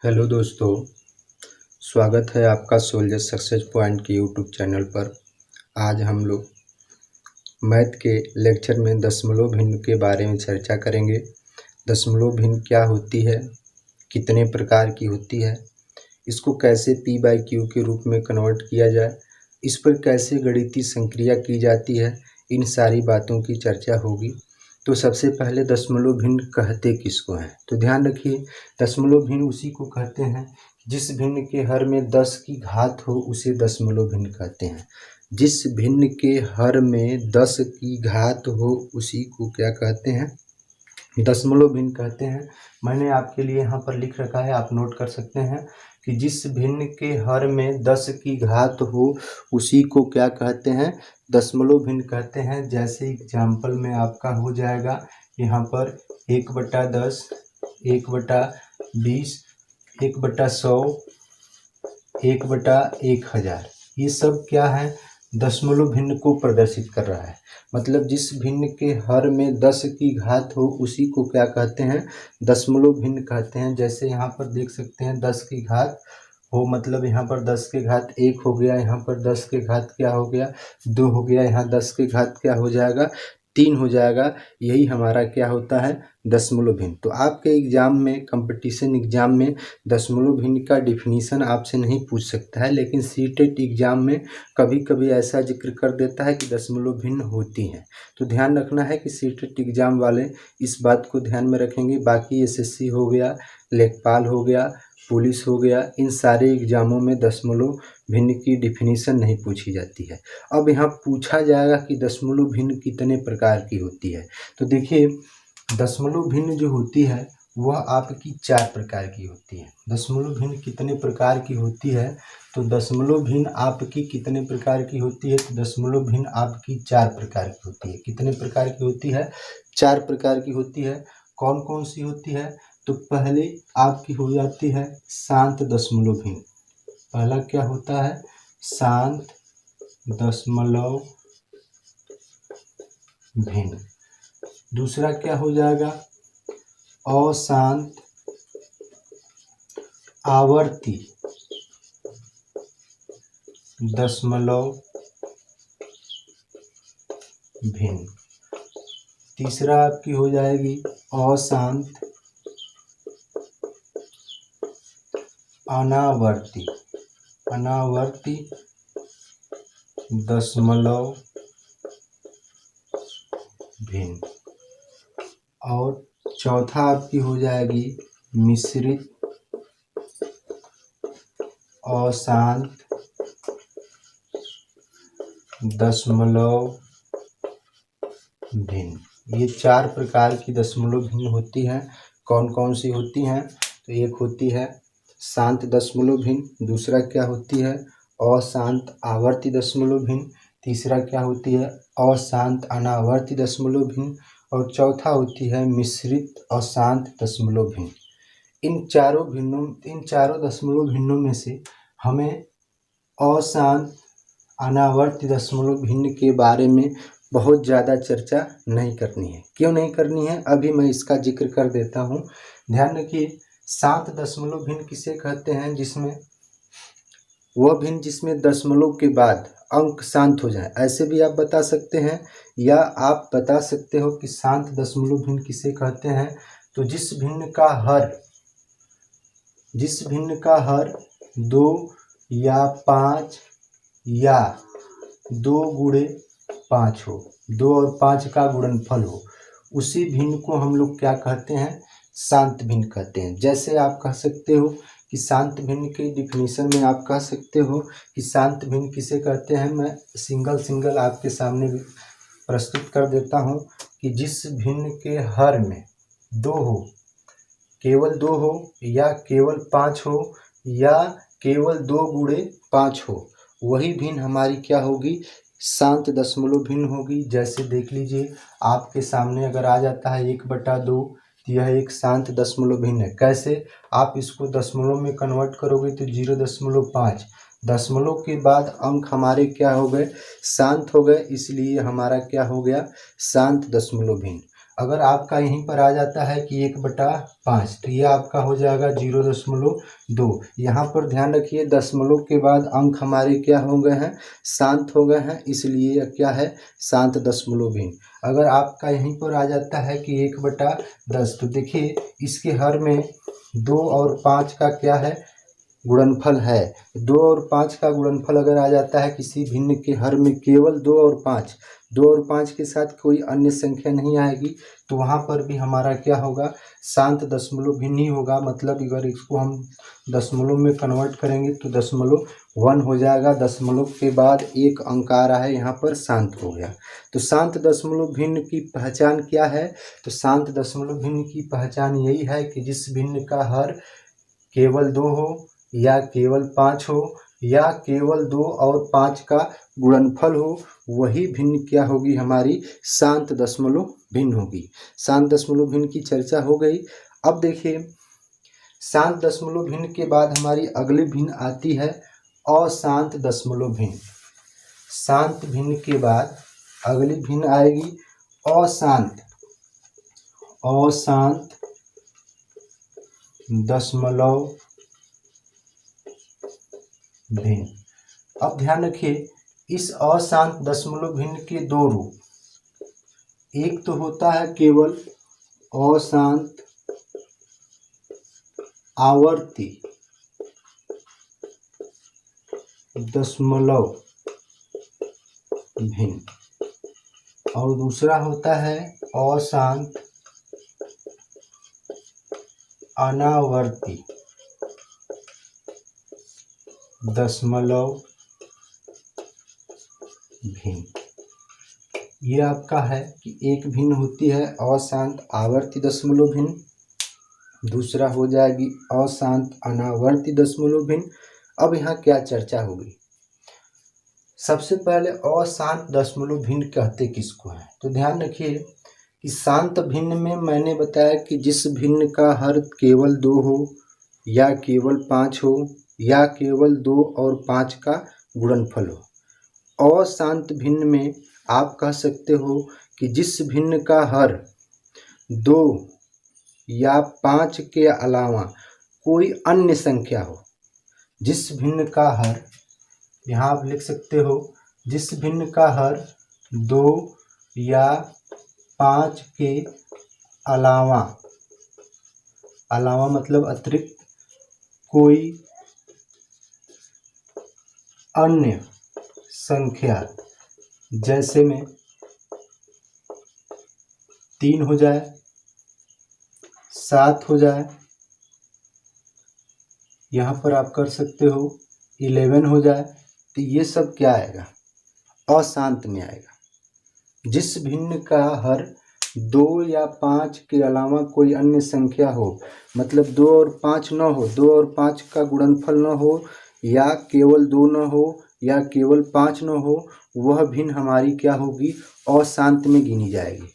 Hello दोस्तों, स्वागत है आपका सोल्जर सक्सेस पॉइंट के यूट्यूब चैनल पर। आज हम लोग मैथ के लेक्चर में दशमलव भिन्न के बारे में चर्चा करेंगे। दशमलव भिन्न क्या होती है, कितने प्रकार की होती है, इसको कैसे p/q के रूप में कन्वर्ट किया जाए, इस पर कैसे गणितीय संक्रिया की जाती है, इन सारी बातों की चर्चा होगी। तो सबसे पहले दशमलव भिन्न कहते किसको हैं, तो ध्यान रखिए, दशमलव भिन्न उसी को कहते हैं जिस भिन्न के हर में 10 की घात हो उसे दशमलव भिन्न कहते हैं। जिस भिन्न के हर में 10 की घात हो उसी को क्या कहते हैं, दशमलव भिन्न कहते हैं। मैंने आपके लिए यहाँ पर लिख रखा है, आप नोट कर सकते हैं कि जिस भिन्न के हर में 10 की घात हो उसी को क्या कहते हैं, दशमलव भिन्न कहते हैं। जैसे एग्जाम्पल में आपका हो जाएगा यहाँ पर 1/10, 1/20, 1/100, 1/1000, ये सब क्या है, दशमलव भिन्न को प्रदर्शित कर रहा है। मतलब जिस भिन्न के हर में 10 की घात हो उसी को क्या कहते हैं, दशमलव भिन्न कहते हैं। जैसे यहाँ पर देख सकते हैं 10 की घात हो, मतलब यहाँ पर 10 के घात 1 हो गया, यहाँ पर 10 के घात क्या हो गया, 2 हो गया, यहाँ 10 के घात क्या हो जाएगा, 3 हो जाएगा। यही हमारा क्या होता है, दशमलव भिन्न। तो आपके एग्जाम में, कंपटीशन एग्जाम में दशमलव भिन्न का डिफिनीशन आपसे नहीं पूछ सकता है, लेकिन सीटेट एग्जाम में कभी कभी ऐसा जिक्र कर देता है कि दशमलव भिन्न होती हैं। तो ध्यान रखना है कि सीटेट एग्जाम वाले इस बात को ध्यान में रखेंगे। बाकी एसएससी हो गया, लेखपाल हो गया, पुलिस हो गया, इन सारे एग्जामों में दशमलव भिन्न की डिफिनीशन नहीं पूछी जाती है। अब यहाँ पूछा जाएगा कि दशमलव भिन्न कितने प्रकार की होती है। तो देखिए, दशमलव भिन्न जो होती है वह आपकी 4 प्रकार की होती है। दशमलव भिन्न कितने प्रकार की होती है, तो दशमलव भिन्न आपकी कितने प्रकार की होती है, तो दशमलव भिन्न आपकी 4 प्रकार की होती है। कितने प्रकार की होती है, 4 प्रकार की होती है। कौन कौन सी होती है, तो पहले आपकी हो जाती है शांत दशमलव भिन्न। पहला क्या होता है, शांत दशमलव भिन्न। दूसरा क्या हो जाएगा, अशांत आवर्ती दशमलव भिन्न। तीसरा आपकी हो जाएगी अशांत अनावर्ती दशमलव भिन्न। और चौथा आपकी हो जाएगी मिश्रित अशांत दशमलव भिन्न। ये 4 प्रकार की दशमलव भिन्न होती हैं। कौन कौन सी होती हैं, तो एक होती है शांत दशमलव भिन्न, दूसरा क्या होती है अशांत आवर्ती दशमलव भिन्न, तीसरा क्या होती है अशांत अनावर्ती दशमलव भिन्न, और चौथा होती है मिश्रित अशांत दशमलव भिन्न। इन चारों दशमलव भिन्नों में से हमें अशांत अनावर्ती दशमलव भिन्न के बारे में बहुत ज़्यादा चर्चा नहीं करनी है। क्यों नहीं करनी है, अभी मैं इसका जिक्र कर देता हूँ। ध्यान रखिए, शांत दशमलव भिन्न किसे कहते हैं, जिसमें वह भिन्न जिसमें दशमलव के बाद अंक शांत हो जाए। ऐसे भी आप बता सकते हैं, या आप बता सकते हो कि शांत दशमलव भिन्न किसे कहते हैं, तो जिस भिन्न का हर 2 या 5 या 2 गुणे 5 हो, 2 और 5 का गुणनफल हो, उसी भिन्न को हम लोग क्या कहते हैं, शांत भिन्न कहते हैं। जैसे आप कह सकते हो कि शांत भिन्न के डिफिनीशन में आप कह सकते हो कि शांत भिन्न किसे कहते हैं। मैं सिंगल आपके सामने प्रस्तुत कर देता हूँ कि जिस भिन्न के हर में 2 हो, केवल 2 हो, या केवल 5 हो, या केवल 2 गुणे 5 हो, वही भिन्न हमारी क्या होगी, शांत दशमलव भिन्न होगी। जैसे देख लीजिए, आपके सामने अगर आ जाता है 1/2, तो यह एक शांत दशमलव भिन्न है। कैसे, आप इसको दशमलव में कन्वर्ट करोगे तो 0.5, दशमलव के बाद अंक हमारे क्या हो गए, शांत हो गए, इसलिए हमारा क्या हो गया, शांत दशमलव भिन्न। अगर आपका यहीं पर आ जाता है कि 1/5, तो ये आपका हो जाएगा 0.2। यहाँ पर ध्यान रखिए दशमलव के बाद अंक हमारे क्या हो गए हैं, शांत हो गए हैं, इसलिए यह क्या है, शांत दशमलव भिन्न। अगर आपका यहीं पर आ जाता है कि 1/10, तो देखिए इसके हर में 2 और 5 का क्या है, गुणनफल है। 2 और 5 का गुणनफल अगर आ जाता है किसी भिन्न के हर में केवल 2 और 5 के साथ कोई अन्य संख्या नहीं आएगी, तो वहाँ पर भी हमारा क्या होगा, शांत दशमलव भिन्न ही होगा। मतलब अगर इसको हम दशमलव में कन्वर्ट करेंगे तो दशमलव 1 हो जाएगा। दशमलव के बाद एक अंक आ रहा है यहाँ पर, शांत हो गया। तो शांत दशमलव भिन्न की पहचान क्या है, तो शांत दशमलव भिन्न की पहचान यही है कि जिस भिन्न का हर केवल 2 हो या केवल 5 हो या केवल 2 और 5 का गुणनफल हो, वही भिन्न क्या होगी, हमारी शांत दशमलव भिन्न होगी। शांत दशमलव भिन्न की चर्चा हो गई। अब देखिए शांत दशमलव भिन्न के बाद हमारी अगली भिन्न आती है अशांत दशमलव भिन्न। शांत भिन्न के बाद अगली भिन्न आएगी अशांत दशमलव भिन्न। अब ध्यान रखिए इस अशांत दशमलव भिन्न के दो रूप, एक तो होता है केवल अशांत आवर्ती दशमलव भिन्न और दूसरा होता है अशांत अनावर्ती दशमलव भिन्न। ये आपका है कि एक भिन्न होती है अशांत आवर्ती दशमलव भिन्न, दूसरा हो जाएगी अशांत अनावर्ती दशमलव भिन्न। अब यहाँ क्या चर्चा होगी, सबसे पहले अशांत दशमलव भिन्न कहते किसको है, तो ध्यान रखिए कि शांत भिन्न में मैंने बताया कि जिस भिन्न का हर केवल 2 हो या केवल 5 हो या केवल 2 और 5 का गुणनफल हो। अशांत भिन्न में आप कह सकते हो कि जिस भिन्न का हर 2 या 5 के अलावा कोई अन्य संख्या हो। जिस भिन्न का हर, यहाँ आप लिख सकते हो, जिस भिन्न का हर 2 या 5 के अलावा मतलब अतिरिक्त कोई अन्य संख्या, जैसे में 3 हो जाए, 7 हो जाए, यहाँ पर आप कर सकते हो 11 हो जाए, तो ये सब क्या आएगा, अशांत में आएगा। जिस भिन्न का हर 2 या 5 के अलावा कोई अन्य संख्या हो, मतलब 2 और 5 न हो, 2 और 5 का गुणनफल न हो या केवल 2 न हो या केवल 5 न हो, वह भिन्न हमारी क्या होगी, अशांत में गिनी जाएगी।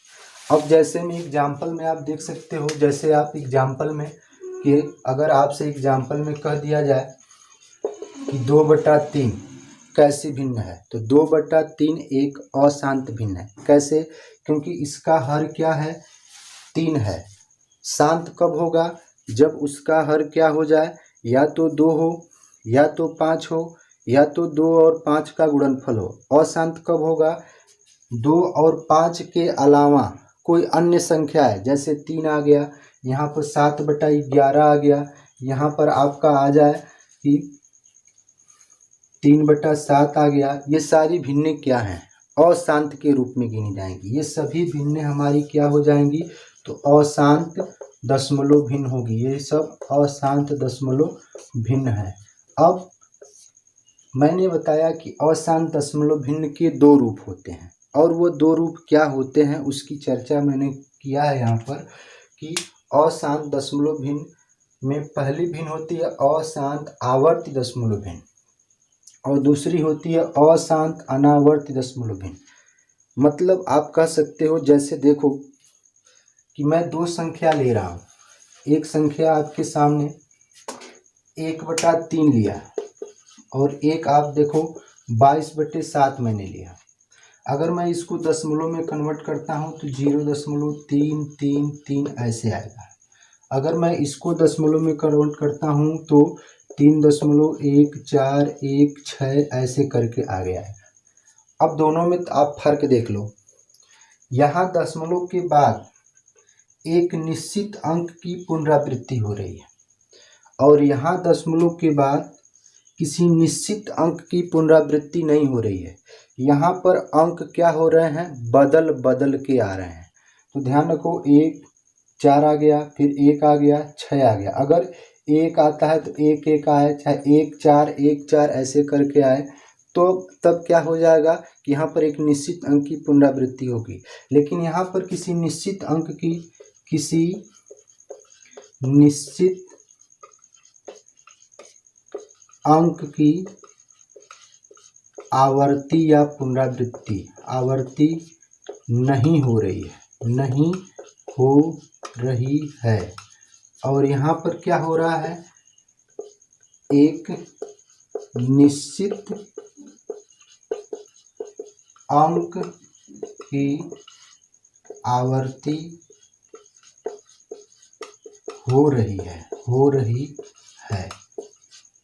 अब जैसे में एग्जाम्पल में आप देख सकते हो, जैसे आप एग्जाम्पल में कि अगर आपसे एग्जाम्पल में कह दिया जाए कि 2/3 कैसे भिन्न है, तो 2/3 एक अशांत भिन्न है। कैसे, क्योंकि इसका हर क्या है, 3 है। शांत कब होगा, जब उसका हर क्या हो जाए, या तो 2 हो या तो 5 हो या तो 2 और 5 का गुणनफल हो। अशांत कब होगा, 2 और 5 के अलावा कोई अन्य संख्या है, जैसे 3 आ गया, यहाँ पर 7/11 आ गया, यहाँ पर आपका आ जाए कि 3/7 आ गया। ये सारी भिन्नें क्या हैं, अशांत के रूप में गिनी जाएंगी। ये सभी भिन्नें हमारी क्या हो जाएंगी, तो अशांत दशमलव भिन्न होगी। ये सब अशांत दशमलव भिन्न है। अब मैंने बताया कि अशांत दशमलव भिन्न के 2 रूप होते हैं, और वो 2 रूप क्या होते हैं उसकी चर्चा मैंने किया है यहाँ पर, कि अशांत दशमलव भिन्न में पहली भिन्न होती है अशांत आवर्ती दशमलव भिन्न और दूसरी होती है अशांत अनावर्ती दशमलव भिन्न। मतलब आप कह सकते हो, जैसे देखो कि मैं 2 संख्या ले रहा हूँ, एक संख्या आपके सामने 1/3 लिया और एक आप देखो 22/7 मैंने लिया। अगर मैं इसको दशमलव में कन्वर्ट करता हूँ तो 0.333 ऐसे आएगा। अगर मैं इसको दशमलव में कन्वर्ट करता हूँ तो 3.1416 ऐसे करके आगे आएगा। अब दोनों में आप फर्क देख लो, यहाँ दशमलव के बाद एक निश्चित अंक की पुनरावृत्ति हो रही है और यहाँ दशमलव के बाद किसी निश्चित अंक की पुनरावृत्ति नहीं हो रही है। यहाँ पर अंक क्या हो रहे हैं, बदल बदल के आ रहे हैं। तो ध्यान रखो, 1 4 आ गया, फिर 1 आ गया, 6 आ गया। अगर 1 आता है तो 1 1 आए, चाहे 1 4 ऐसे करके आए तो तब क्या हो जाएगा कि यहाँ पर एक निश्चित अंक की पुनरावृत्ति होगी। लेकिन यहाँ पर किसी निश्चित अंक की आवर्ती या पुनरावृत्ति नहीं हो रही है और यहाँ पर क्या हो रहा है, एक निश्चित अंक की आवर्ती हो रही है।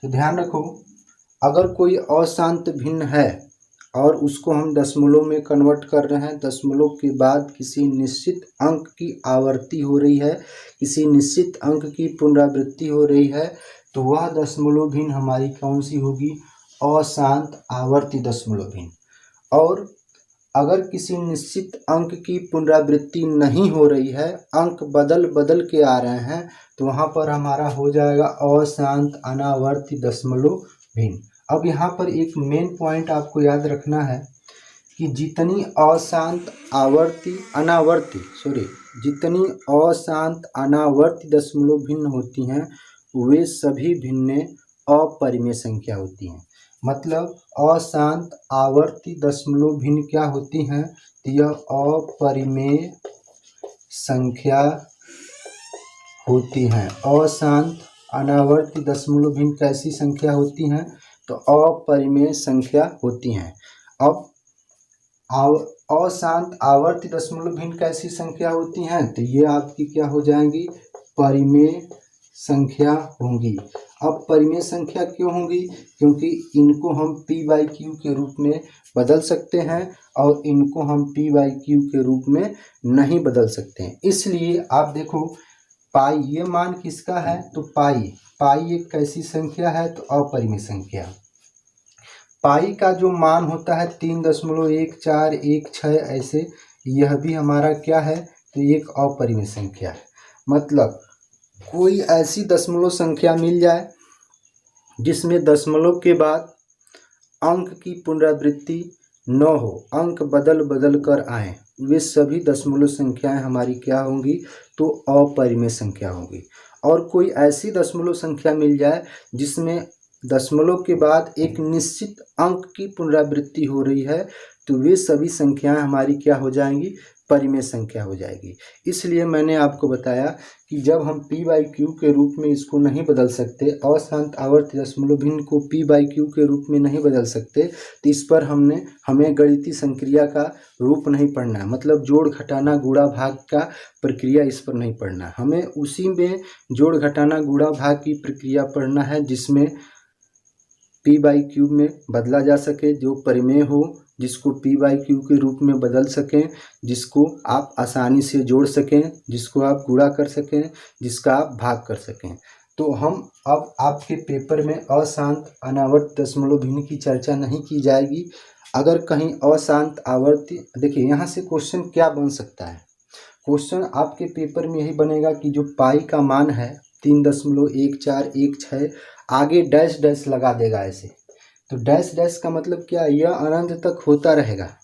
तो ध्यान रखो, अगर कोई अशांत भिन्न है और उसको हम दशमलव में कन्वर्ट कर रहे हैं, दशमलव के बाद किसी निश्चित अंक की आवर्ती हो रही है, किसी निश्चित अंक की पुनरावृत्ति हो रही है, तो वह दशमलव भिन्न हमारी कौन सी होगी, अशांत आवर्ती दशमलव भिन्न। और अगर किसी निश्चित अंक की पुनरावृत्ति नहीं हो रही है, अंक बदल बदल के आ रहे हैं, तो वहाँ पर हमारा हो जाएगा अशांत अनावर्ती दशमलव भिन्न। अब यहाँ पर एक मेन पॉइंट आपको याद रखना है कि जितनी अशांत अनावर्ती दशमलव भिन्न होती हैं वे सभी भिन्नें अपरिमेय संख्या होती हैं। मतलब अशांत आवर्ती दशमलव भिन्न क्या होती हैं, तो यह अपरिमेय संख्या होती हैं। अशांत अनावर्ती दशमलव भिन्न कैसी संख्या होती हैं, तो अपरिमेय संख्या होती हैं। अब अशांत आवर्ती दशमलव भिन्न कैसी संख्या होती हैं, तो ये आपकी क्या हो जाएंगी, परिमेय संख्या होंगी। अब परिमेय संख्या क्यों होंगी, क्योंकि इनको हम p/q के रूप में बदल सकते हैं और इनको हम p/q के रूप में नहीं बदल सकते हैं। इसलिए आप देखो, पाई ये मान किसका है, तो पाई एक कैसी संख्या है, तो अपरिमेय संख्या। पाई का जो मान होता है 3.1416 ऐसे, यह भी हमारा क्या है, तो एक अपरिमेय संख्या है। मतलब कोई ऐसी दशमलव संख्या मिल जाए जिसमें दशमलव के बाद अंक की पुनरावृत्ति न हो, अंक बदल बदल कर आए, वे सभी दशमलव संख्याएं हमारी क्या होंगी, तो अपरिमेय संख्या होंगी। और कोई ऐसी दशमलव संख्या मिल जाए जिसमें दशमलव के बाद एक निश्चित अंक की पुनरावृत्ति हो रही है, तो वे सभी संख्याएं हमारी क्या हो जाएंगी, परिमेय संख्या हो जाएगी। इसलिए मैंने आपको बताया कि जब हम p/q के रूप में इसको नहीं बदल सकते, अशांत आवर्ती दशमलव भिन्न को p/q के रूप में नहीं बदल सकते, तो इस पर हमें गणितीय संक्रिया का रूप नहीं पढ़ना है। मतलब जोड़ घटाना गुणा भाग का प्रक्रिया इस पर नहीं पढ़ना, हमें उसी में जोड़ घटाना गुणा भाग की प्रक्रिया पढ़ना है जिसमें p/q में बदला जा सके, जो परिमेय हो, जिसको p/q के रूप में बदल सकें, जिसको आप आसानी से जोड़ सकें, जिसको आप गुणा कर सकें, जिसका आप भाग कर सकें। तो हम अब आपके पेपर में अशांत अनावर्ती दशमलव भिन्न की चर्चा नहीं की जाएगी। अगर कहीं अशांत आवर्ती, देखिए यहाँ से क्वेश्चन क्या बन सकता है, क्वेश्चन आपके पेपर में यही बनेगा कि जो पाई का मान है 3.1416, आगे डैश डैश लगा देगा ऐसे। तो डैश डैश का मतलब क्या, यह अनंत तक होता रहेगा,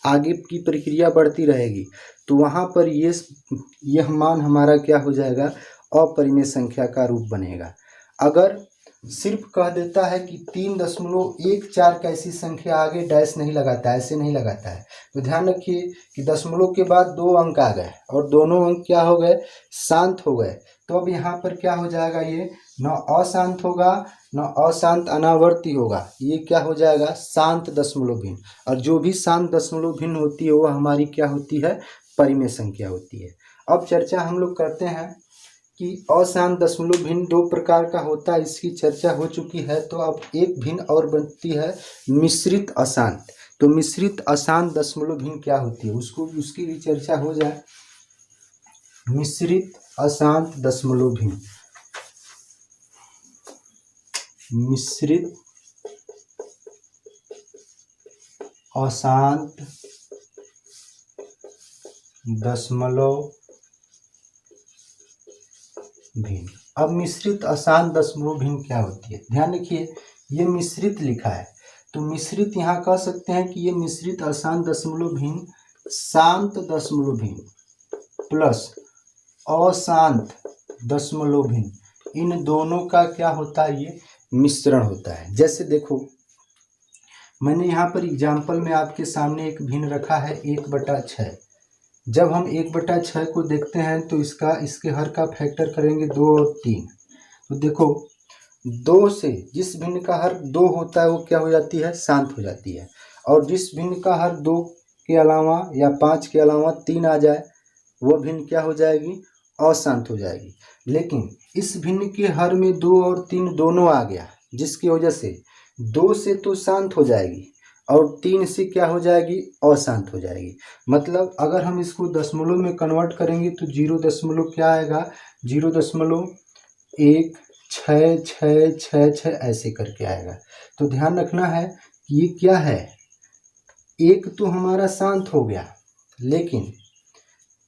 आगे की प्रक्रिया बढ़ती रहेगी, तो वहाँ पर यह मान हमारा क्या हो जाएगा, अपरिमेय संख्या का रूप बनेगा। अगर सिर्फ कह देता है कि 3.14 कैसी संख्या, आगे डैश नहीं लगाता है, ऐसे नहीं लगाता है, तो ध्यान रखिए कि दशमलव के बाद 2 अंक आ गए और दोनों अंक क्या हो गए, शांत हो गए। तो अब यहाँ पर क्या हो जाएगा, ये न अशांत होगा न अशांत अनावर्ती होगा, ये क्या हो जाएगा, शांत दशमलव भिन्न। और जो भी शांत दशमलव भिन्न होती है वो हमारी क्या होती है, परिमेय संख्या होती है। अब चर्चा हम लोग करते हैं कि अशांत दशमलव भिन्न दो प्रकार का होता है, इसकी चर्चा हो चुकी है। तो अब एक भिन्न और बनती है मिश्रित अशांत। तो मिश्रित अशांत दशमलव भिन्न क्या होती है, उसकी भी चर्चा हो जाए। मिश्रित अशांत दशमलव भिन्न, मिश्रित अशांत दशमलव भिन्न। अब मिश्रित अशांत दशमलव भिन्न क्या होती है, ध्यान रखिए, ये मिश्रित लिखा है तो मिश्रित यहाँ कह सकते हैं कि ये मिश्रित अशांत दशमलव भिन्न शांत दशमलव भिन्न प्लस अशांत दशमलव भिन्न, इन दोनों का क्या होता है, ये मिश्रण होता है। जैसे देखो, मैंने यहाँ पर एग्जाम्पल में आपके सामने एक भिन्न रखा है 1/6। जब हम 1/6 को देखते हैं तो इसके हर का फैक्टर करेंगे 2 और 3। तो देखो 2 से जिस भिन्न का हर 2 होता है वो क्या हो जाती है, शांत हो जाती है। और जिस भिन्न का हर 2 के अलावा या 5 के अलावा 3 आ जाए वो भिन्न क्या हो जाएगी, अशांत हो जाएगी। लेकिन इस भिन्न के हर में 2 और 3 दोनों आ गया, जिसकी वजह से 2 से तो शांत हो जाएगी और 3 से क्या हो जाएगी, अशांत हो जाएगी। मतलब अगर हम इसको दशमलव में कन्वर्ट करेंगे तो 0 क्या आएगा, 0.1666 ऐसे करके आएगा। तो ध्यान रखना है कि ये क्या है, एक तो हमारा शांत हो गया, लेकिन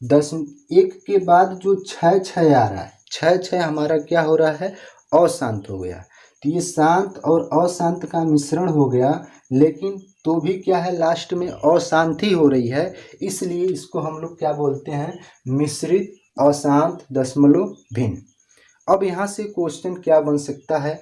1 के बाद जो 6 आ रहा है, 6 हमारा क्या हो रहा है, अशांत हो गया। तो ये शांत और अशांत का मिश्रण हो गया, लेकिन तो भी क्या है, लास्ट में अशांति हो रही है, इसलिए इसको हम लोग क्या बोलते हैं, मिश्रित अशांत दशमलव भिन्न। अब यहाँ से क्वेश्चन क्या बन सकता है,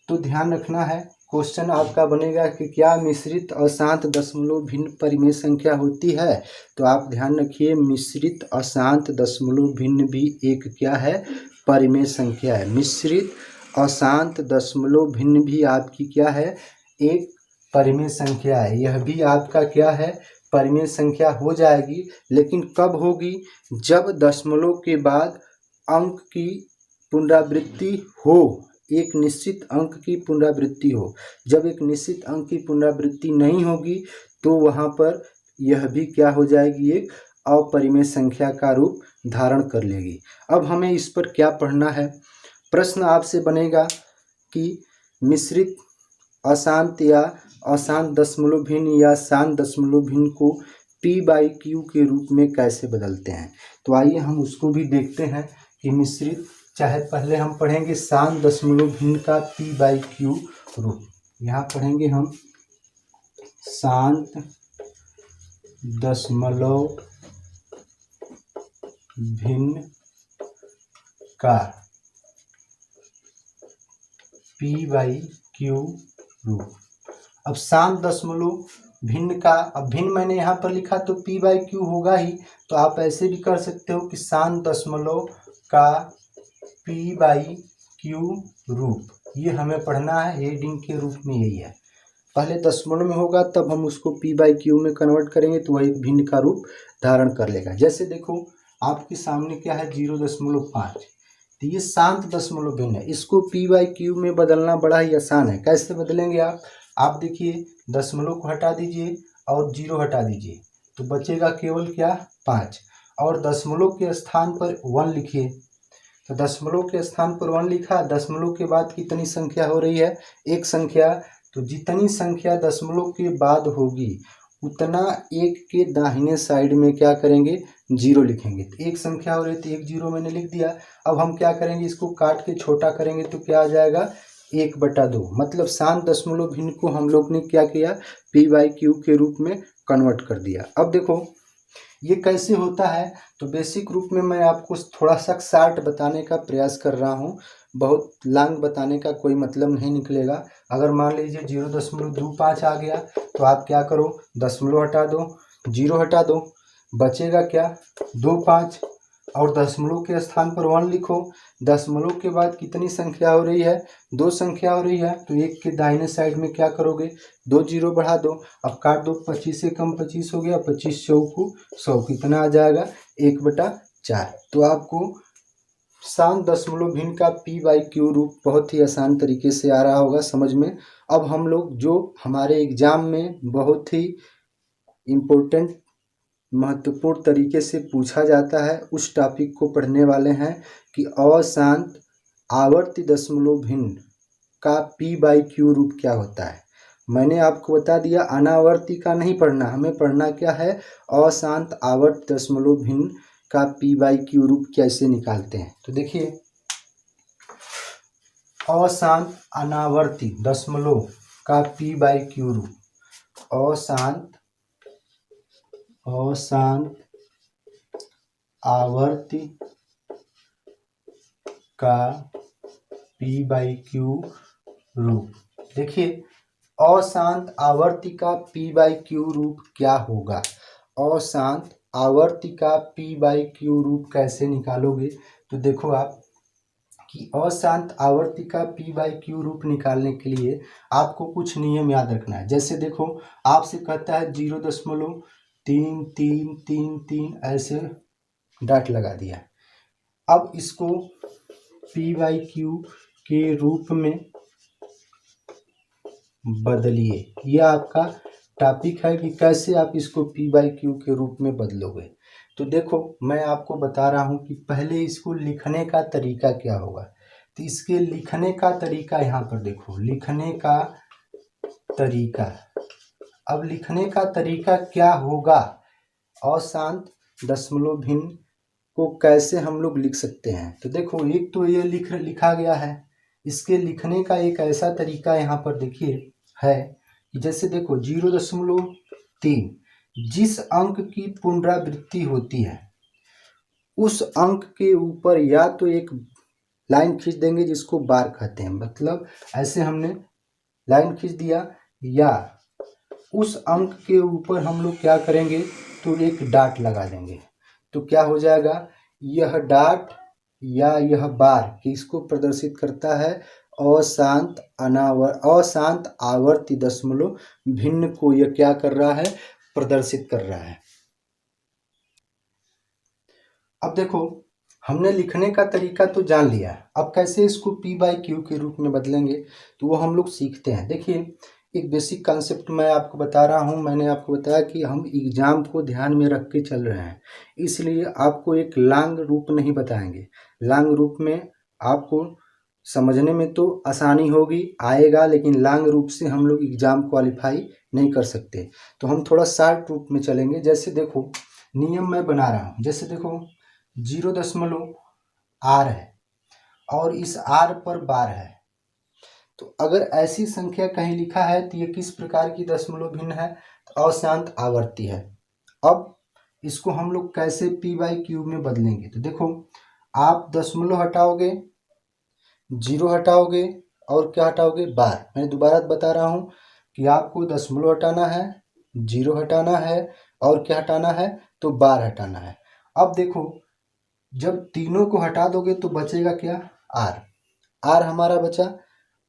तो ध्यान रखना है, क्वेश्चन आपका बनेगा कि क्या मिश्रित अशांत दशमलव भिन्न परिमेय संख्या होती है। तो आप ध्यान रखिए, मिश्रित अशांत दशमलव भिन्न भी एक क्या है, परिमेय संख्या है। मिश्रित अशांत दशमलव भिन्न भी आपकी क्या है, एक परिमेय संख्या है। यह भी आपका क्या है, परिमेय संख्या हो जाएगी। लेकिन कब होगी, जब दशमलव के बाद अंक की पुनरावृत्ति हो, एक निश्चित अंक की पुनरावृत्ति हो। जब एक निश्चित अंक की पुनरावृत्ति नहीं होगी तो वहाँ पर यह भी क्या हो जाएगी, एक अपरिमेय संख्या का रूप धारण कर लेगी। अब हमें इस पर क्या पढ़ना है, प्रश्न आपसे बनेगा कि मिश्रित अशांत या अशांत दशमलव भिन्न या शांत दशमलव भिन्न को p/q के रूप में कैसे बदलते हैं। तो आइए हम उसको भी देखते हैं कि मिश्रित, चाहे पहले हम पढ़ेंगे शांत दशमलव भिन्न का p/q रूप। यहाँ पढ़ेंगे हम शांत दशमलव भिन्न का p/q रूप। अब शांत दशमलव भिन्न का, अब भिन्न मैंने यहाँ पर लिखा तो p/q होगा ही, तो आप ऐसे भी कर सकते हो कि शांत दशमलव का p/q रूप। ये हमें पढ़ना है, हेडिंग के रूप में यही है। पहले दशमलव में होगा तब हम उसको p/q में कन्वर्ट करेंगे तो वह एक भिन्न का रूप धारण कर लेगा। जैसे देखो आपके सामने क्या है, 0.5, तो ये शांत दशमलव भिन्न है। इसको p/q में बदलना बड़ा ही आसान है। कैसे बदलेंगे आप देखिए, दशमलव को हटा दीजिए और 0 हटा दीजिए तो बचेगा केवल क्या, 5। और दशमलव के स्थान पर 1 लिखिए, तो दशमलव के स्थान पर 1 लिखा, दशमलव के बाद कितनी संख्या हो रही है, एक संख्या। तो जितनी संख्या दशमलव के बाद होगी उतना एक के दाहिने साइड में क्या करेंगे, 0 लिखेंगे। तो एक संख्या हो रही थी, 1 0 मैंने लिख दिया। अब हम क्या करेंगे, इसको काट के छोटा करेंगे तो क्या आ जाएगा, 1/2। मतलब शांत दशमलव भिन्न को हम लोग ने क्या किया, p/q के रूप में कन्वर्ट कर दिया। अब देखो ये कैसे होता है, तो बेसिक रूप में मैं आपको थोड़ा सा शार्ट बताने का प्रयास कर रहा हूँ, बहुत लॉन्ग बताने का कोई मतलब नहीं निकलेगा। अगर मान लीजिए 0.25 आ गया तो आप क्या करो, दशमलव हटा दो, 0 हटा दो, बचेगा क्या, 2 5, और दशमलव के स्थान पर 1 लिखो। दशमलव के बाद कितनी संख्या हो रही है, 2 संख्या हो रही है, तो 1 के दाहिने साइड में क्या करोगे, 2 जीरो बढ़ा दो। अब काट दो, 25 से कम 25 हो गया, 25 चौकू 100, कितना आ जाएगा 1/4। तो आपको शांत दशमलव भिन्न का p/q रूप बहुत ही आसान तरीके से आ रहा होगा समझ में। अब हम लोग जो हमारे एग्जाम में बहुत ही इम्पोर्टेंट महत्वपूर्ण तरीके से पूछा जाता है उस टॉपिक को पढ़ने वाले हैं कि अशांत आवर्ती दशमलव भिन्न का p/q रूप क्या होता है। मैंने आपको बता दिया अनावर्ती का नहीं पढ़ना, हमें पढ़ना क्या है, अशांत आवर्त दशमलव भिन्न का p/q रूप कैसे निकालते हैं। तो देखिए, अशांत अनावर्ती दशमलव का p/q रूप, अशांत आवर्ती का p/q रूप। देखिए, अशांत आवर्ती का p/q रूप क्या होगा, अशांत आवर्ती का p/q रूप कैसे निकालोगे। तो देखो आप कि अशांत आवर्ती का p/q रूप निकालने के लिए आपको कुछ नियम याद रखना है। जैसे देखो, आपसे कहता है 0.3333 ऐसे डॉट लगा दिया। अब इसको p/q के रूप में बदलिए। यह आपका टॉपिक है कि कैसे आप इसको p/q के रूप में बदलोगे। तो देखो, मैं आपको बता रहा हूं कि पहले इसको लिखने का तरीका क्या होगा। तो इसके लिखने का तरीका यहाँ पर देखो, लिखने का तरीका। अब लिखने का तरीका क्या होगा, अशांत दशमलव भिन्न को कैसे हम लोग लिख सकते हैं। तो देखो, एक तो ये लिखा गया है, इसके लिखने का एक ऐसा तरीका यहाँ पर देखिए है कि जैसे देखो 0.3 जिस अंक की पुनरावृत्ति होती है उस अंक के ऊपर या तो एक लाइन खींच देंगे जिसको बार कहते हैं, मतलब ऐसे हमने लाइन खींच दिया, या उस अंक के ऊपर हम लोग क्या करेंगे तो एक डॉट लगा देंगे। तो क्या हो जाएगा, यह डॉट या यह बार किसको प्रदर्शित करता है, अशांत आवर्ती दशमलव भिन्न को यह क्या कर रहा है, प्रदर्शित कर रहा है। अब देखो, हमने लिखने का तरीका तो जान लिया, अब कैसे इसको p/q के रूप में बदलेंगे तो वो हम लोग सीखते हैं। देखिए, एक बेसिक कॉन्सेप्ट मैं आपको बता रहा हूँ। मैंने आपको बताया कि हम एग्जाम को ध्यान में रख के चल रहे हैं, इसलिए आपको एक लॉन्ग रूप नहीं बताएंगे। लॉन्ग रूप में आपको समझने में तो आसानी होगी, आएगा, लेकिन लॉन्ग रूप से हम लोग एग्जाम क्वालिफाई नहीं कर सकते। तो हम थोड़ा शॉर्ट रूप में चलेंगे। जैसे देखो, नियम मैं बना रहा हूँ। जैसे देखो, 0.r है और इस r पर बार है, तो अगर ऐसी संख्या कहीं लिखा है तो ये किस प्रकार की दशमलव भिन्न है, तो अशांत आवर्ती है। अब इसको हम लोग कैसे p/q में बदलेंगे। तो देखो, आप दशमलव हटाओगे, 0 हटाओगे और क्या हटाओगे, बार। मैं दोबारा बता रहा हूँ कि आपको दशमलव हटाना है, 0 हटाना है और क्या हटाना है, तो बार हटाना है। अब देखो, जब तीनों को हटा दोगे तो बचेगा क्या, r हमारा बचा।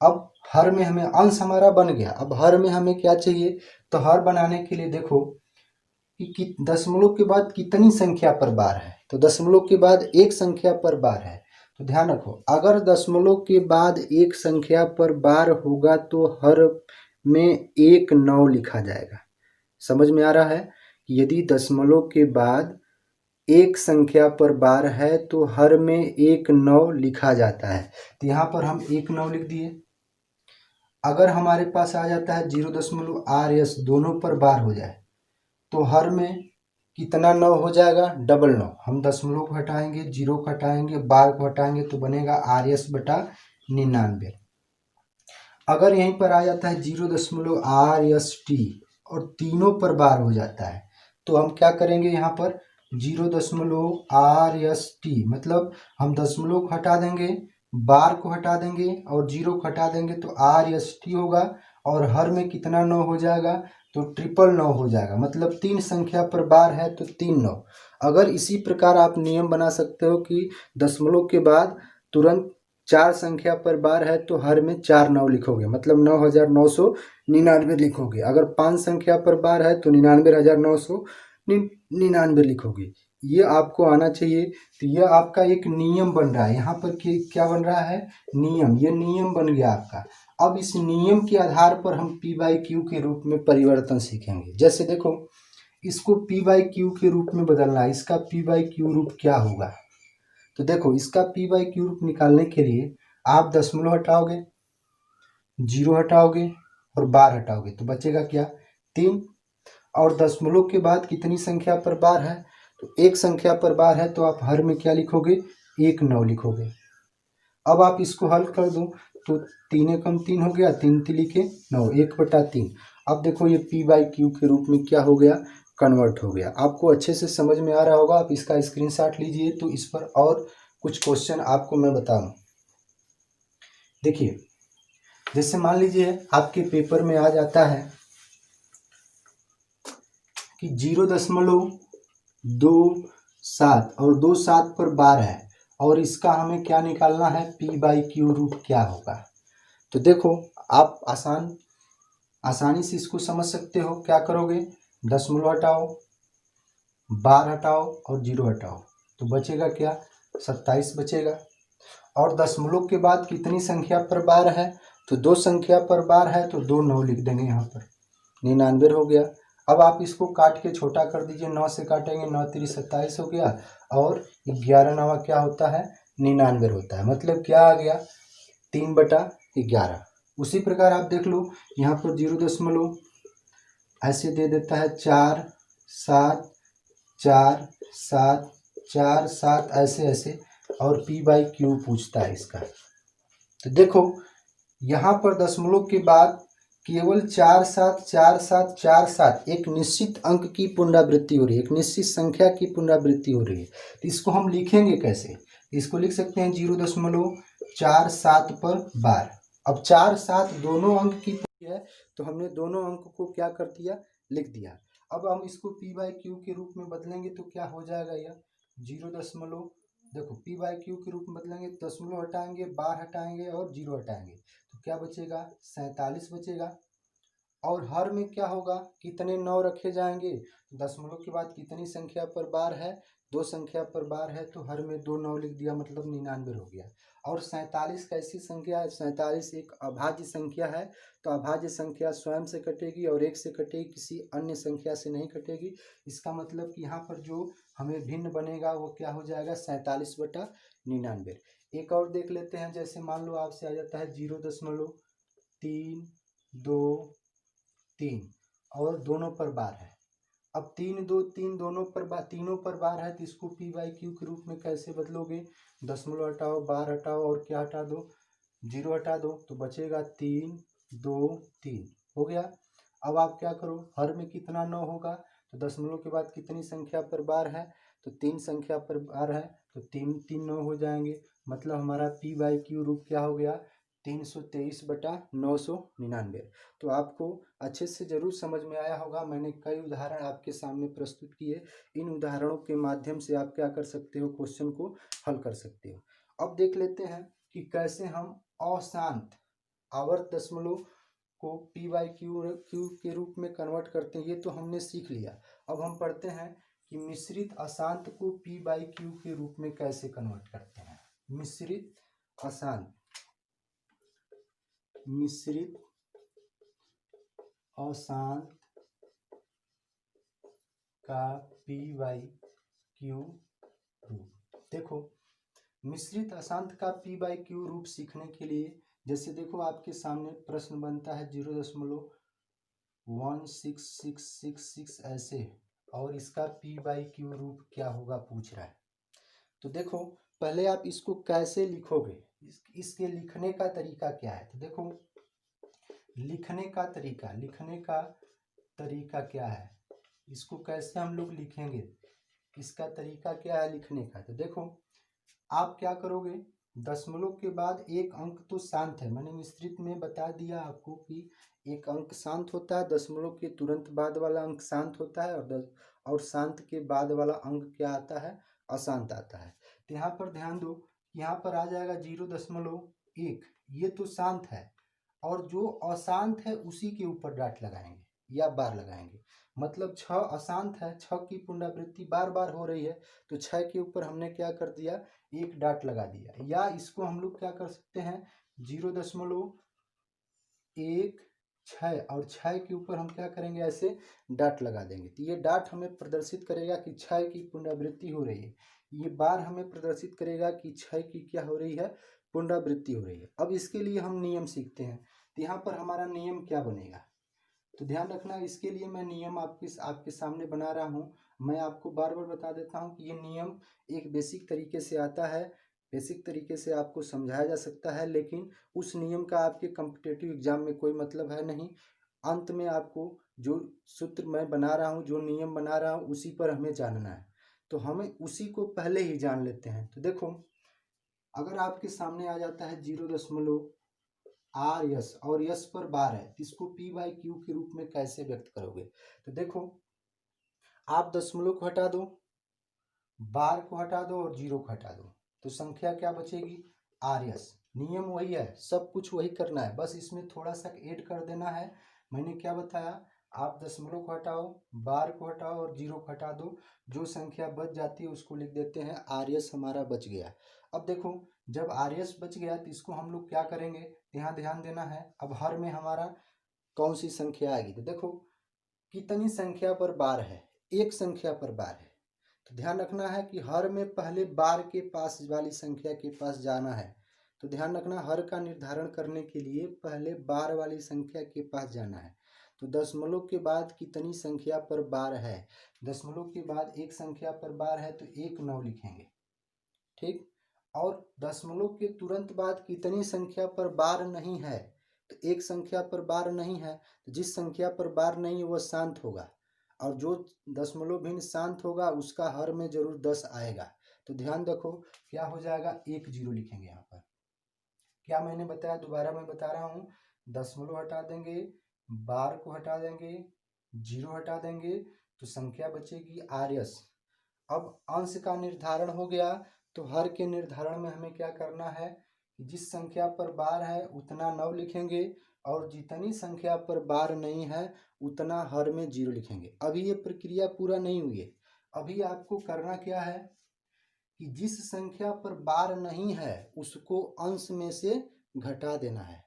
अब हर में हमें अंश हमारा बन गया। अब हर में हमें क्या चाहिए, तो हर बनाने के लिए देखो कि दशमलव के बाद कितनी संख्या पर बार है, तो दशमलव के बाद एक संख्या पर बार है। तो ध्यान रखो, अगर दशमलव के बाद एक संख्या पर बार होगा तो हर में 1/9 लिखा जाएगा। समझ में आ रहा है कि यदि दशमलव के बाद एक संख्या पर बार है तो हर में 1/9 लिखा जाता है। तो यहाँ पर हम 1/9 लिख दिए। अगर हमारे पास आ जाता है 0.RS दोनों पर बार हो जाए तो हर में कितना 9 हो जाएगा, 999। हम दशमलव को हटाएंगे, 0 को हटाएंगे, बार को हटाएंगे तो बनेगा RS/99। अगर यहीं पर आ जाता है 0.RST और तीनों पर बार हो जाता है तो हम क्या करेंगे, यहाँ पर 0.RST मतलब हम दशमलव को हटा देंगे, बार को हटा देंगे और 0 को हटा देंगे तो RST होगा और हर में कितना 9 हो जाएगा, तो 999 हो जाएगा। मतलब 3 संख्या पर बार है तो 3 9। अगर इसी प्रकार आप नियम बना सकते हो कि दशमलव के बाद तुरंत 4 संख्या पर बार है तो हर में 4 9 लिखोगे, मतलब 9999 लिखोगे। अगर 5 संख्या पर बार है तो 99,999 लिखोगे। ये आपको आना चाहिए। तो यह आपका एक नियम बन रहा है। यहाँ पर क्या बन रहा है? नियम। ये नियम बन गया आपका। अब इस नियम के आधार पर हम पी बाई क्यू के रूप में परिवर्तन सीखेंगे। जैसे देखो, इसको पी बाई क्यू के रूप में बदलना है। इसका पी बाई क्यू रूप क्या होगा? तो देखो, इसका पी बाई क्यू रूप निकालने के लिए आप दशमलव हटाओगे, 0 हटाओगे और बार हटाओगे तो बचेगा क्या? 3। और दशमलव के बाद कितनी संख्या पर बार है? तो एक संख्या पर बार है तो आप हर में क्या लिखोगे? 1 9 लिखोगे। अब आप इसको हल कर दो तो 3 एकम 3 हो गया, 3 तिलिके 9, 1/3। अब देखो ये पी बाई क्यू के रूप में क्या हो गया? कन्वर्ट हो गया। आपको अच्छे से समझ में आ रहा होगा। आप इसका स्क्रीनशॉट लीजिए तो इस पर और कुछ क्वेश्चन आपको मैं बताऊं। देखिए, जैसे मान लीजिए आपके पेपर में आ जाता है कि 0.27 और 27 पर बार है और इसका हमें क्या निकालना है? पी बाई क्यू रूट क्या होगा? तो देखो, आप आसानी से इसको समझ सकते हो। क्या करोगे? दशमलव हटाओ, बार हटाओ और 0 हटाओ तो बचेगा क्या? 27 बचेगा। और दशमलव के बाद कितनी संख्या पर बार है? तो 2 संख्या पर बार है तो 2 9 लिख देंगे यहाँ पर, 99 हो गया। अब आप इसको काट के छोटा कर दीजिए। 9 से काटेंगे, 9 3 27 हो गया और 11 9 क्या होता है? 99 होता है। मतलब क्या आ गया? 3/11। उसी प्रकार आप देख लो, यहाँ पर 0 दशमलव ऐसे दे देता है 4 7 4 7 4 7 ऐसे ऐसे, और पी बाई क्यू पूछता है इसका। तो देखो, यहाँ पर दशमलव के बाद केवल 4 7 4 7 4 7 एक निश्चित अंक की पुनरावृत्ति हो रही है, एक निश्चित संख्या की पुनरावृत्ति हो रही है। तो इसको हम लिखेंगे कैसे? इसको लिख सकते हैं 0.47 पर बार। अब 4 7 दोनों अंक की है तो हमने दोनों अंक को क्या कर दिया? लिख दिया। अब हम इसको पी बाई क्यू के रूप में बदलेंगे तो क्या हो जाएगा? यह 0. देखो, पी बाई क्यू के रूप में बदलेंगे, दशमलव हटाएंगे, बार हटाएंगे और 0 हटाएंगे तो क्या बचेगा? 47 बचेगा। और हर में क्या होगा? कितने 9 रखे जाएंगे? दशमलव के बाद कितनी संख्या पर बार है? 2 संख्या पर बार है तो हर में 2 9 लिख दिया, मतलब 99 हो गया। और 47 कैसी संख्या है? 47 एक अभाज्य संख्या है। तो अभाज्य संख्या स्वयं से कटेगी और 1 से कटेगी, किसी अन्य संख्या से नहीं कटेगी। इसका मतलब कि यहाँ पर जो हमें भिन्न बनेगा वो क्या हो जाएगा? 47/99। एक और देख लेते हैं। जैसे मान लो आपसे आ जाता है 0.323 और दोनों पर बार है। अब 3 2 3 दोनों पर बार, तीनों पर बार है तो इसको पी बाई क्यू के रूप में कैसे बदलोगे? दशमलव हटाओ, बार हटाओ और क्या हटा दो? 0 हटा दो तो बचेगा 3 2 3 हो गया। अब आप क्या करो? हर में कितना 9 होगा? तो दशमलव के बाद कितनी संख्या पर बार है? तो 3 संख्या पर बार है तो 3 3 9 हो जाएंगे। मतलब हमारा पी बाई क्यू रूप क्या हो गया? 323/999। तो आपको अच्छे से जरूर समझ में आया होगा। मैंने कई उदाहरण आपके सामने प्रस्तुत किए। इन उदाहरणों के माध्यम से आप क्या कर सकते हो? क्वेश्चन को हल कर सकते हो। अब देख लेते हैं कि कैसे हम अशांत आवर्त दशमलव को पी बाई क्यू के रूप में कन्वर्ट करते हैं। ये तो हमने सीख लिया। अब हम पढ़ते हैं कि मिश्रित अशांत को पी बाई क्यू के रूप में कैसे कन्वर्ट करते हैं। मिश्रित अशांत का पी बाई क्यू रूप। देखो, मिश्रित अशांत का पी बाई क्यू रूप सीखने के लिए जैसे देखो आपके सामने प्रश्न बनता है 0.16666 ऐसे, और इसका पी बाई क्यू रूप क्या होगा पूछ रहा है। तो देखो, पहले आप इसको कैसे लिखोगे? इसके लिखने का तरीका क्या है? तो देखो, लिखने का तरीका क्या है? इसको कैसे हम लोग लिखेंगे? इसका तरीका क्या है लिखने का? तो देखो, आप क्या करोगे? दशमलव के बाद एक अंक तो शांत है, मैंने मिश्रित में बता दिया आपको कि एक अंक शांत होता है, दशमलव के तुरंत बाद वाला अंक शांत होता है, और शांत के बाद वाला अंक क्या आता है, अशांत आता है। तो यहाँ पर ध्यान दो, यहाँ पर आ जाएगा 0.1, ये तो शांत है, और जो अशांत है उसी के ऊपर डॉट लगाएंगे या बार लगाएंगे। मतलब 6 अशांत है, 6 की पुनरावृत्ति बार बार हो रही है, तो 6 के ऊपर हमने क्या कर दिया, एक डॉट लगा दिया। या इसको हम लोग क्या कर सकते हैं, 0.16 और 6 के ऊपर हम क्या करेंगे, ऐसे डॉट लगा देंगे। तो ये डॉट हमें प्रदर्शित करेगा कि 6 की पुनरावृत्ति हो रही है, ये बार हमें प्रदर्शित करेगा कि 6 की क्या हो रही है, पुनरावृत्ति हो रही है। अब इसके लिए हम नियम सीखते हैं। तो यहाँ पर हमारा नियम क्या बनेगा, तो ध्यान रखना, इसके लिए मैं नियम आपके सामने बना रहा हूँ। मैं आपको बार बार बता देता हूँ कि ये नियम एक बेसिक तरीके से आता है, बेसिक तरीके से आपको समझाया जा सकता है, लेकिन उस नियम का आपके कॉम्पिटिटिव एग्जाम में कोई मतलब है नहीं। अंत में आपको जो सूत्र मैं बना रहा हूँ, जो नियम बना रहा हूँ, उसी पर हमें जानना है। तो हमें उसी को पहले ही जान लेते हैं। तो देखो, अगर आपके सामने आ जाता है 0.R यस और यस पर बार है, तो इसको P/Q के रूप में कैसे व्यक्त करोगे। तो देखो, आप दशमलव को हटा दो, बार को हटा दो और 0 को हटा दो, तो संख्या क्या बचेगी, RS। नियम वही है, सब कुछ वही करना है, बस इसमें थोड़ा सा ऐड कर देना है। मैंने क्या बताया, आप दशमलव को हटाओ, बार को हटाओ और 0 को हटा दो, जो संख्या बच जाती है उसको लिख देते हैं RS, हमारा बच गया। अब देखो, जब RS बच गया तो इसको हम लोग क्या करेंगे, यहाँ ध्यान देना है। अब हर में हमारा कौन सी संख्या आएगी, तो देखो कितनी संख्या पर बार है, एक संख्या पर बार है। तो ध्यान रखना है कि हर में पहले बार के पास वाली संख्या के पास जाना है। तो ध्यान रखना, हर का निर्धारण करने के लिए पहले बार वाली संख्या के पास जाना है। तो दशमलव के बाद कितनी संख्या पर बार है, दशमलव के बाद एक संख्या पर बार है, तो 1 9 लिखेंगे, ठीक। और दशमलव के तुरंत बाद कितनी संख्या पर बार नहीं है, तो एक संख्या पर बार नहीं है, तो जिस संख्या पर बार नहीं है वह शांत होगा, और जो दशमलव भिन्न शांत होगा उसका हर में जरूर 10 आएगा। तो ध्यान रखो, क्या हो जाएगा, 1 0 लिखेंगे यहाँ पर। क्या मैंने बताया, दोबारा मैं बता रहा हूँ, दशमलव हटा देंगे, बार को हटा देंगे, 0 हटा देंगे, तो संख्या बचेगी RS। अब अंश का निर्धारण हो गया, तो हर के निर्धारण में हमें क्या करना है, जिस संख्या पर बार है उतना 9 लिखेंगे, और जितनी संख्या पर बार नहीं है उतना हर में 0 लिखेंगे। अभी ये प्रक्रिया पूरा नहीं हुई है, अभी आपको करना क्या है कि जिस संख्या पर बार नहीं है उसको अंश में से घटा देना है।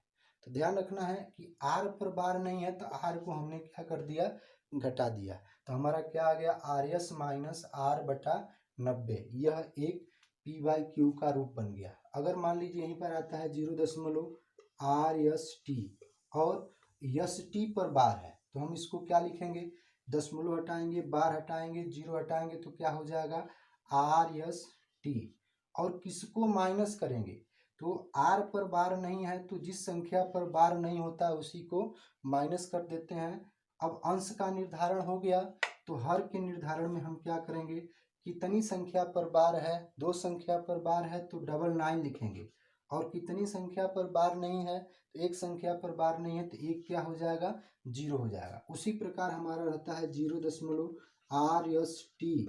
तो ध्यान रखना है कि R पर बार नहीं है, तो R को हमने क्या कर दिया, घटा दिया। तो हमारा क्या आ गया, RS माइनस R/90। यह एक P/Q का रूप बन गया। अगर मान लीजिए यहीं पर आता है 0.RST और ST पर बार है, तो हम इसको क्या लिखेंगे, दशमलव हटाएंगे, बार हटाएंगे, 0 हटाएंगे, तो क्या हो जाएगा, RST। और किसको माइनस करेंगे, तो R पर बार नहीं है, तो जिस संख्या पर बार नहीं होता उसी को माइनस कर देते हैं। अब अंश का निर्धारण हो गया, तो हर के निर्धारण में हम क्या करेंगे, कितनी संख्या पर बार है, 2 संख्या पर बार है तो 999 लिखेंगे, और कितनी संख्या पर बार नहीं है, तो एक संख्या पर बार नहीं है, तो एक क्या हो जाएगा, 0 हो जाएगा। उसी प्रकार हमारा रहता है 0.RST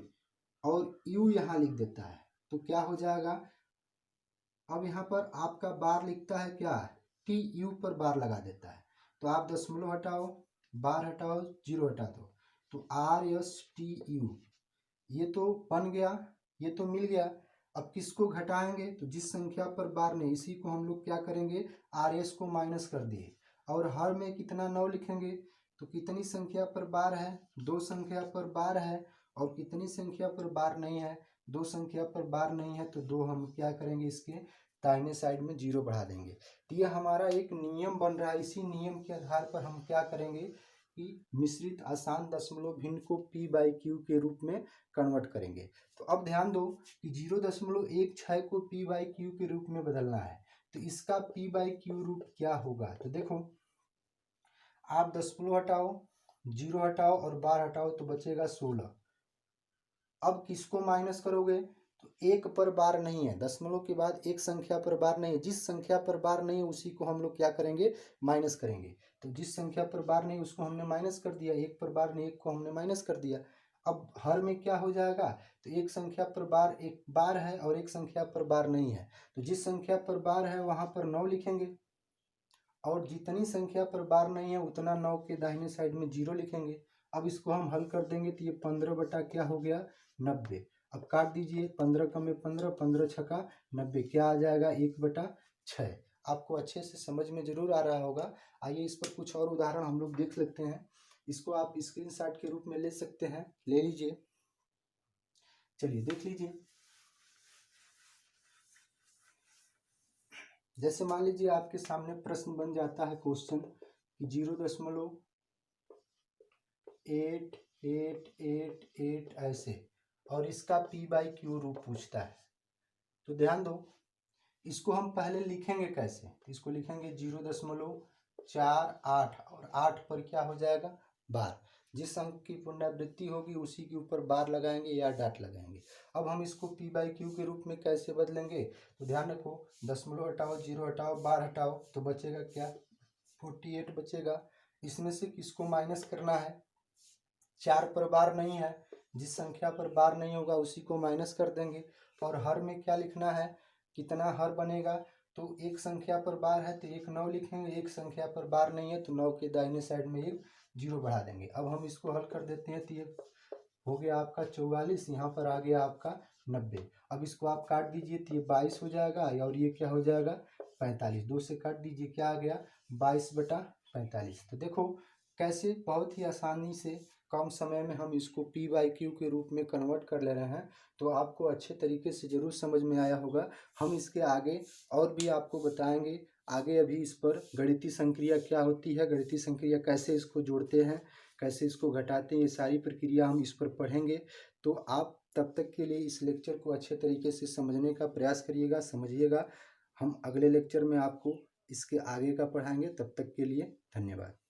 और U यहाँ लिख देता है, तो क्या हो जाएगा, अब यहाँ पर आपका बार लिखता है क्या, TU पर बार लगा देता है, तो आप दशमलव हटाओ, बार हटाओ, 0 हटा दो, तो RSTU ये तो बन गया, ये तो मिल गया। अब किसको घटाएंगे, तो जिस संख्या पर बार नहीं, इसी को हम लोग क्या करेंगे, RS को माइनस कर दिए, और हर में कितना 9 लिखेंगे, तो कितनी संख्या पर बार है, 2 संख्या पर बार है, और कितनी संख्या पर बार नहीं है, 2 संख्या पर बार नहीं है, तो 2 हम क्या करेंगे, इसके दाहिने साइड में 0 बढ़ा देंगे। तो यह हमारा एक नियम बन रहा है। इसी नियम के आधार पर हम क्या करेंगे कि मिश्रित अशांत दशमलव भिन्न को P/Q के रूप में कन्वर्ट करेंगे। तो अब ध्यान दो कि 0.16 को P/Q के रूप में बदलना है, तो इसका P/Q रूप क्या होगा, तो देखो, आप दशमलव हटाओ, 0 हटाओ और बार हटाओ, तो बचेगा 16। अब किसको माइनस करोगे, तो एक पर बार नहीं है, दशमलव के बाद एक संख्या पर बार नहीं है। जिस संख्या पर बार नहीं है उसी को हम लोग क्या करेंगे, माइनस करेंगे। तो जिस संख्या पर बार नहीं उसको हमने माइनस कर दिया, एक पर बार नहीं एक को हमने माइनस कर दिया। अब हर में क्या हो जाएगा, तो एक संख्या पर बार एक बार है और एक संख्या पर बार नहीं है, तो जिस संख्या पर बार है वहाँ पर 9 लिखेंगे, और जितनी संख्या पर बार नहीं है उतना 9 के दाहिने साइड में 0 लिखेंगे। अब इसको हम हल कर देंगे तो ये 15 बटा क्या हो गया, 90। अब काट दीजिए, 15 का में 15, 15 छका 90, क्या आ जाएगा, 1/6। आपको अच्छे से समझ में जरूर आ रहा होगा। आइए इस पर कुछ और उदाहरण हम लोग देख लेते हैं। इसको आप स्क्रीनशॉट के रूप में ले सकते हैं, ले लीजिए। चलिए देख लीजिए। जैसे मान लीजिए आपके सामने प्रश्न बन जाता है क्वेश्चन कि 0.8888 ऐसे, और इसका p/q रूप पूछता है। तो ध्यान दो, इसको हम पहले लिखेंगे कैसे, तो इसको लिखेंगे 0.48 और 8 पर क्या हो जाएगा, बार। जिस अंक की पुनरावृत्ति होगी उसी के ऊपर बार लगाएंगे या डॉट लगाएंगे। अब हम इसको p/q के रूप में कैसे बदलेंगे, तो ध्यान रखो, दशमलव हटाओ, 0 हटाओ, बार हटाओ, तो बचेगा क्या, 48 बचेगा। इसमें से किसको माइनस करना है, 4 पर बार नहीं है, जिस संख्या पर बार नहीं होगा उसी को माइनस कर देंगे। और हर में क्या लिखना है, कितना हर बनेगा, तो एक संख्या पर बार है तो एक 9 लिखेंगे, एक संख्या पर बार नहीं है तो 9 के दाहिने साइड में एक 0 बढ़ा देंगे। अब हम इसको हल कर देते हैं तो ये हो गया आपका 44, यहाँ पर आ गया आपका 90। अब इसको आप काट दीजिए तो ये 22 हो जाएगा, और ये क्या हो जाएगा, 45। 2 से काट दीजिए, क्या आ गया, 22/45। तो देखो कैसे बहुत ही आसानी से कम समय में हम इसको p/q के रूप में कन्वर्ट कर ले रहे हैं। तो आपको अच्छे तरीके से ज़रूर समझ में आया होगा। हम इसके आगे और भी आपको बताएंगे। आगे अभी इस पर गणितीय संक्रिया क्या होती है, गणितीय संक्रिया कैसे इसको जोड़ते हैं, कैसे इसको घटाते हैं, ये सारी प्रक्रिया हम इस पर पढ़ेंगे। तो आप तब तक के लिए इस लेक्चर को अच्छे तरीके से समझने का प्रयास करिएगा, समझिएगा। हम अगले लेक्चर में आपको इसके आगे का पढ़ाएंगे। तब तक के लिए धन्यवाद।